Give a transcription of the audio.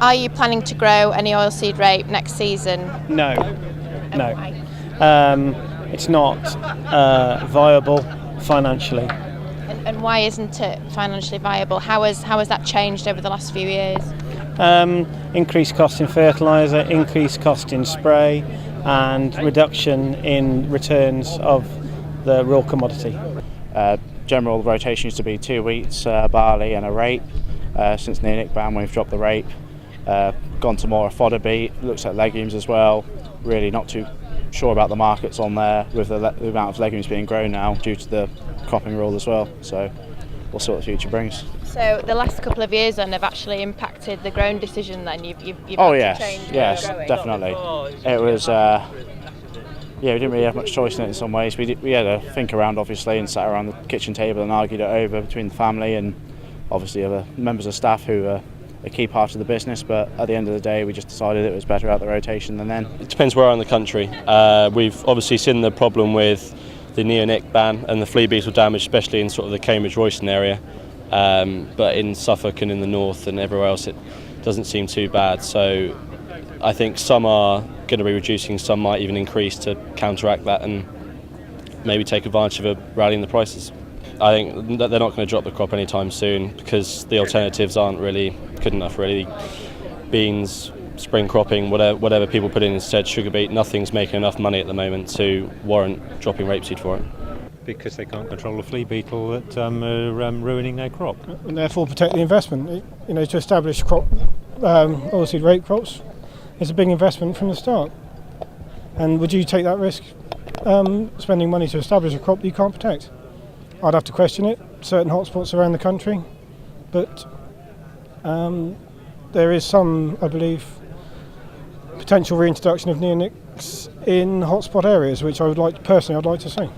Are you planning to grow any oilseed rape next season? No. Why? It's not viable financially. And why isn't it financially viable? How has that changed over the last few years? Increased cost in fertiliser, increased cost in spray, and reduction in returns of the raw commodity. General rotation used to be 2 wheats, barley and a rape. Since the neonic ban, we've dropped the rape, gone to more a fodder beet, looks at legumes as well. Really not too sure about the markets on there with the amount of legumes being grown now due to the cropping rule as well. So we'll see what the future brings. So the last couple of years then have actually impacted the growing decision then? You've Oh had yes, to change yes, growing. definitely. It was, we didn't really have much choice in it in some ways. We had to think around obviously and sat around the kitchen table and argued it over between the family and obviously other members of staff who are a key part of the business, but at the end of the day we just decided it was better out the rotation than then. It depends where in the country. We've obviously seen the problem with the neonic ban and the flea beetle damage, especially in sort of the Cambridge-Royston area, but in Suffolk and in the north and everywhere else it doesn't seem too bad. So I think some are going to be reducing, some might even increase to counteract that and maybe take advantage of a rally in the prices. I think that they're not going to drop the crop anytime soon because the alternatives aren't really good enough really. Beans, spring cropping, whatever people put in instead, sugar beet, nothing's making enough money at the moment to warrant dropping rapeseed for it. Because they can't control the flea beetle that are ruining their crop. And therefore protect the investment. To establish crop, oilseed rape crops is a big investment from the start. And would you take that risk, spending money to establish a crop that you can't protect? I'd have to question it, certain hotspots around the country, but there is some, I believe, potential reintroduction of neonics in hotspot areas, which I'd like to see.